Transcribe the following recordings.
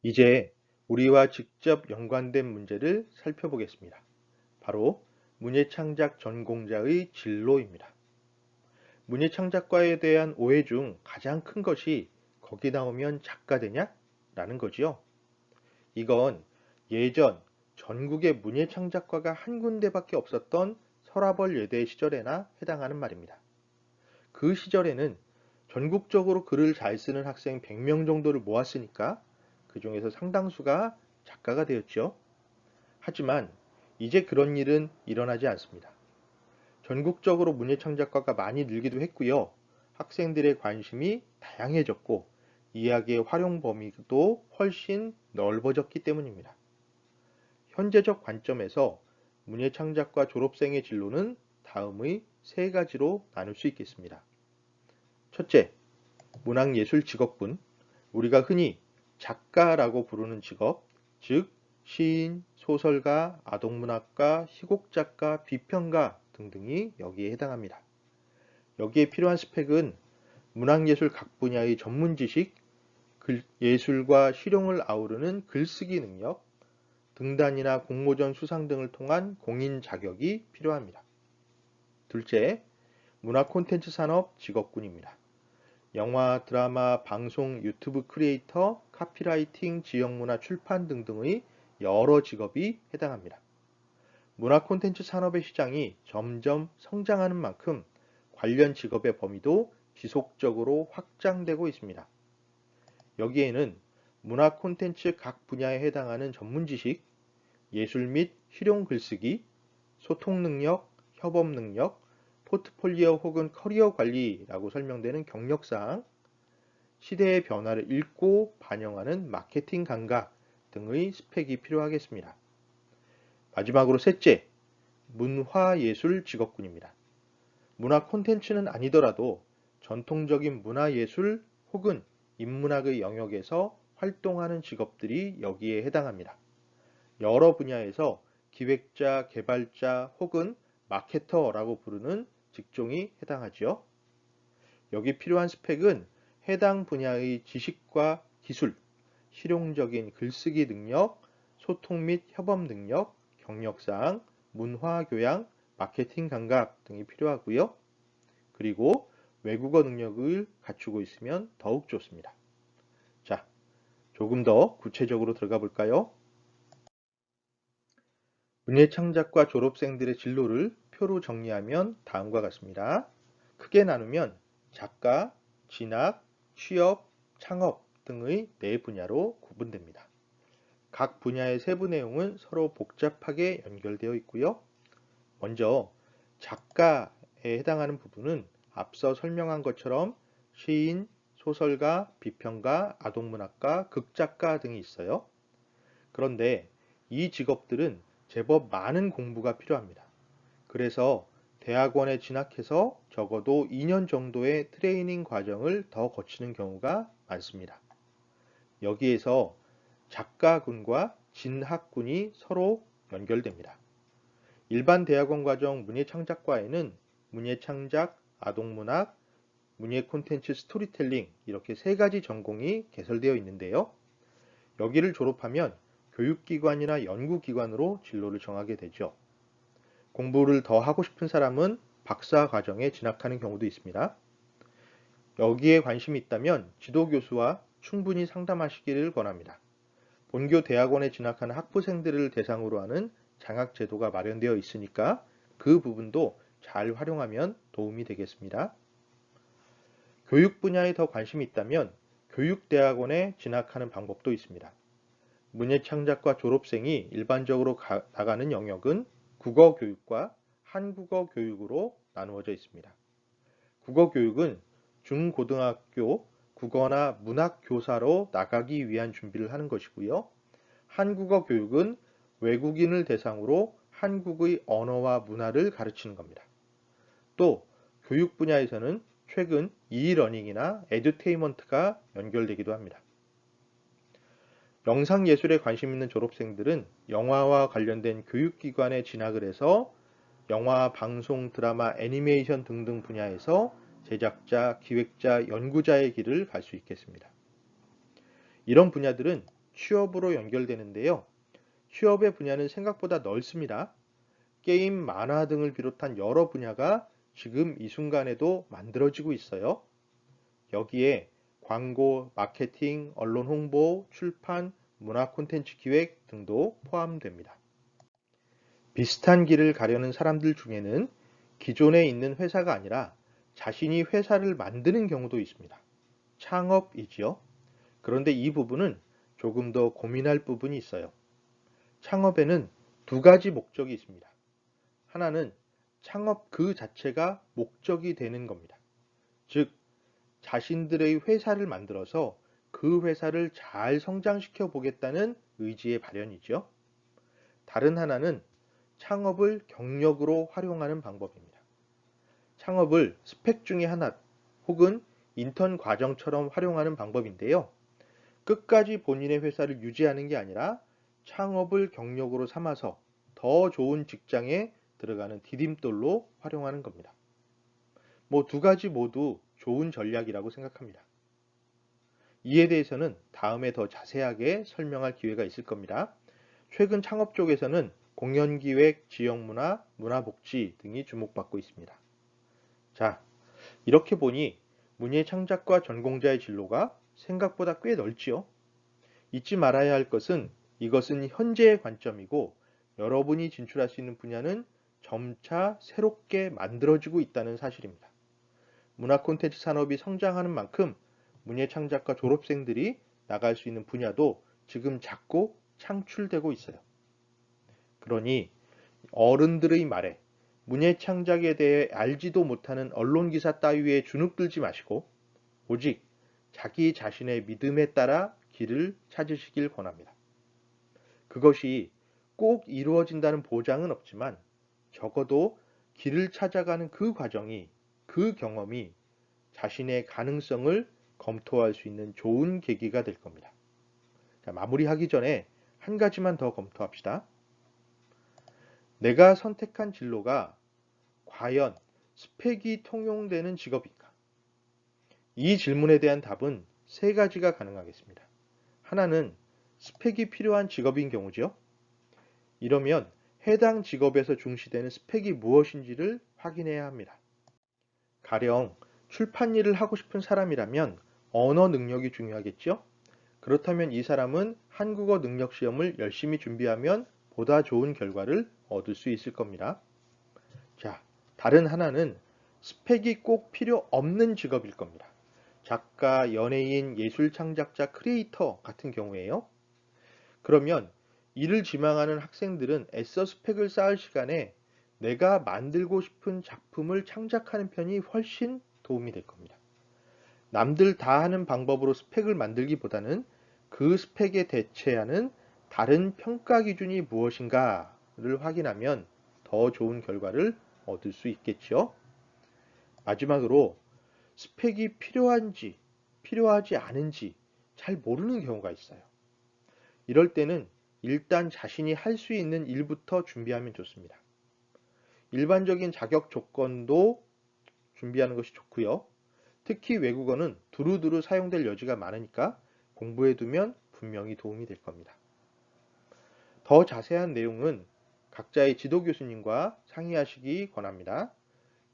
이제 우리와 직접 연관된 문제를 살펴보겠습니다. 바로 문예창작 전공자의 진로입니다. 문예창작과에 대한 오해 중 가장 큰 것이 거기 나오면 작가 되냐? 라는 거지요. 이건 예전 전국에 문예창작과가 한 군데밖에 없었던 서라벌 예대 시절에나 해당하는 말입니다. 그 시절에는 전국적으로 글을 잘 쓰는 학생 100명 정도를 모았으니까 그 중에서 상당수가 작가가 되었죠. 하지만 이제 그런 일은 일어나지 않습니다. 전국적으로 문예창작과가 많이 늘기도 했고요. 학생들의 관심이 다양해졌고 이야기의 활용 범위도 훨씬 넓어졌기 때문입니다. 현재적 관점에서 문예창작과 졸업생의 진로는 다음의 세 가지로 나눌 수 있겠습니다. 첫째, 문학예술 직업군, 우리가 흔히 작가라고 부르는 직업, 즉 시인, 소설가, 아동문학가, 희곡작가, 비평가 등등이 여기에 해당합니다. 여기에 필요한 스펙은 문학예술 각 분야의 전문 지식, 예술과 실용을 아우르는 글쓰기 능력, 등단이나 공모전 수상 등을 통한 공인 자격이 필요합니다. 둘째, 문화 콘텐츠 산업 직업군입니다. 영화, 드라마, 방송, 유튜브 크리에이터, 카피라이팅, 지역문화 출판 등등의 여러 직업이 해당합니다. 문화 콘텐츠 산업의 시장이 점점 성장하는 만큼 관련 직업의 범위도 지속적으로 확장되고 있습니다. 여기에는 문화 콘텐츠 각 분야에 해당하는 전문 지식, 예술 및 실용 글쓰기, 소통 능력, 협업 능력, 포트폴리오 혹은 커리어 관리라고 설명되는 경력사항, 시대의 변화를 읽고 반영하는 마케팅 감각 등의 스펙이 필요하겠습니다. 마지막으로 셋째, 문화예술 직업군입니다. 문화 콘텐츠는 아니더라도 전통적인 문화예술 혹은 인문학의 영역에서 활동하는 직업들이 여기에 해당합니다. 여러 분야에서 기획자, 개발자 혹은 마케터라고 부르는 직종이 해당하지요. 여기 필요한 스펙은 해당 분야의 지식과 기술, 실용적인 글쓰기 능력, 소통 및 협업 능력, 경력사항, 문화 교양, 마케팅 감각 등이 필요하고요. 그리고 외국어 능력을 갖추고 있으면 더욱 좋습니다. 자, 조금 더 구체적으로 들어가 볼까요? 문예창작과 졸업생들의 진로를 표로 정리하면 다음과 같습니다. 크게 나누면 작가, 진학, 취업, 창업 등의 네 분야로 구분됩니다. 각 분야의 세부 내용은 서로 복잡하게 연결되어 있고요. 먼저 작가에 해당하는 부분은 앞서 설명한 것처럼 시인, 소설가, 비평가, 아동문학가, 극작가 등이 있어요. 그런데 이 직업들은 제법 많은 공부가 필요합니다. 그래서 대학원에 진학해서 적어도 2년 정도의 트레이닝 과정을 더 거치는 경우가 많습니다. 여기에서 작가군과 진학군이 서로 연결됩니다. 일반 대학원 과정 문예창작과에는 문예창작, 아동문학, 문예 콘텐츠 스토리텔링 이렇게 세 가지 전공이 개설되어 있는데요. 여기를 졸업하면 교육기관이나 연구기관으로 진로를 정하게 되죠. 공부를 더 하고 싶은 사람은 박사 과정에 진학하는 경우도 있습니다. 여기에 관심이 있다면 지도교수와 충분히 상담하시기를 권합니다. 본교 대학원에 진학하는 학부생들을 대상으로 하는 장학제도가 마련되어 있으니까 그 부분도 잘 활용하면 도움이 되겠습니다. 교육 분야에 더 관심이 있다면 교육대학원에 진학하는 방법도 있습니다. 문예창작과 졸업생이 일반적으로 나가는 영역은 국어교육과 한국어 교육으로 나누어져 있습니다. 국어교육은 중고등학교 국어나 문학 교사로 나가기 위한 준비를 하는 것이고요. 한국어 교육은 외국인을 대상으로 한국의 언어와 문화를 가르치는 겁니다. 또 교육 분야에서는 최근 이러닝이나 에듀테인먼트가 연결되기도 합니다. 영상예술에 관심 있는 졸업생들은 영화와 관련된 교육기관에 진학을 해서 영화, 방송, 드라마, 애니메이션 등등 분야에서 제작자, 기획자, 연구자의 길을 갈 수 있겠습니다. 이런 분야들은 취업으로 연결되는데요. 취업의 분야는 생각보다 넓습니다. 게임, 만화 등을 비롯한 여러 분야가 지금 이 순간에도 만들어지고 있어요. 여기에 광고, 마케팅, 언론 홍보, 출판, 문화 콘텐츠 기획 등도 포함됩니다. 비슷한 길을 가려는 사람들 중에는 기존에 있는 회사가 아니라 자신이 회사를 만드는 경우도 있습니다. 창업이지요. 그런데 이 부분은 조금 더 고민할 부분이 있어요. 창업에는 두 가지 목적이 있습니다. 하나는 창업 그 자체가 목적이 되는 겁니다. 즉, 자신들의 회사를 만들어서 그 회사를 잘 성장시켜 보겠다는 의지의 발현이죠. 다른 하나는 창업을 경력으로 활용하는 방법입니다. 창업을 스펙 중에 하나 혹은 인턴 과정처럼 활용하는 방법인데요. 끝까지 본인의 회사를 유지하는 게 아니라 창업을 경력으로 삼아서 더 좋은 직장에 들어가는 디딤돌로 활용하는 겁니다. 두 가지 모두 좋은 전략이라고 생각합니다. 이에 대해서는 다음에 더 자세하게 설명할 기회가 있을 겁니다. 최근 창업 쪽에서는 공연기획, 지역문화, 문화복지 등이 주목받고 있습니다. 자, 이렇게 보니 문예창작과 전공자의 진로가 생각보다 꽤 넓지요. 잊지 말아야 할 것은 이것은 현재의 관점이고 여러분이 진출할 수 있는 분야는 점차 새롭게 만들어지고 있다는 사실입니다. 문화 콘텐츠 산업이 성장하는 만큼 문예창작과 졸업생들이 나갈 수 있는 분야도 지금 자꾸 창출되고 있어요. 그러니 어른들의 말에 문예창작에 대해 알지도 못하는 언론기사 따위에 주눅들지 마시고 오직 자기 자신의 믿음에 따라 길을 찾으시길 권합니다. 그것이 꼭 이루어진다는 보장은 없지만 적어도 길을 찾아가는 그 과정이, 그 경험이 자신의 가능성을 검토할 수 있는 좋은 계기가 될 겁니다. 자, 마무리하기 전에 한 가지만 더 검토합시다. 내가 선택한 진로가 과연 스펙이 통용되는 직업인가? 이 질문에 대한 답은 세 가지가 가능하겠습니다. 하나는 스펙이 필요한 직업인 경우죠. 이러면 해당 직업에서 중시되는 스펙이 무엇인지를 확인해야 합니다. 가령 출판 일을 하고 싶은 사람이라면 언어 능력이 중요하겠죠? 그렇다면 이 사람은 한국어 능력 시험을 열심히 준비하면 보다 좋은 결과를 얻을 수 있을 겁니다. 자, 다른 하나는 스펙이 꼭 필요 없는 직업일 겁니다. 작가, 연예인, 예술 창작자, 크리에이터 같은 경우에요. 그러면 이를 지망하는 학생들은 애써 스펙을 쌓을 시간에 내가 만들고 싶은 작품을 창작하는 편이 훨씬 도움이 될 겁니다. 남들 다 하는 방법으로 스펙을 만들기보다는 그 스펙에 대체하는 다른 평가 기준이 무엇인가를 확인하면 더 좋은 결과를 얻을 수 있겠죠. 마지막으로 스펙이 필요한지 필요하지 않은지 잘 모르는 경우가 있어요. 이럴 때는 일단 자신이 할 수 있는 일부터 준비하면 좋습니다. 일반적인 자격 조건도 준비하는 것이 좋고요. 특히 외국어는 두루두루 사용될 여지가 많으니까 공부해두면 분명히 도움이 될 겁니다. 더 자세한 내용은 각자의 지도 교수님과 상의하시기 권합니다.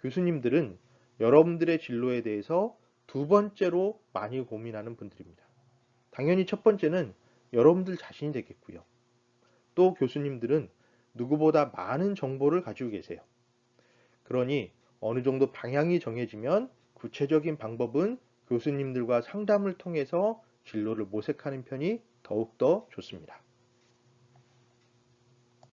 교수님들은 여러분들의 진로에 대해서 두 번째로 많이 고민하는 분들입니다. 당연히 첫 번째는 여러분들 자신이 되겠고요. 또 교수님들은 누구보다 많은 정보를 가지고 계세요. 그러니 어느 정도 방향이 정해지면 구체적인 방법은 교수님들과 상담을 통해서 진로를 모색하는 편이 더욱더 좋습니다.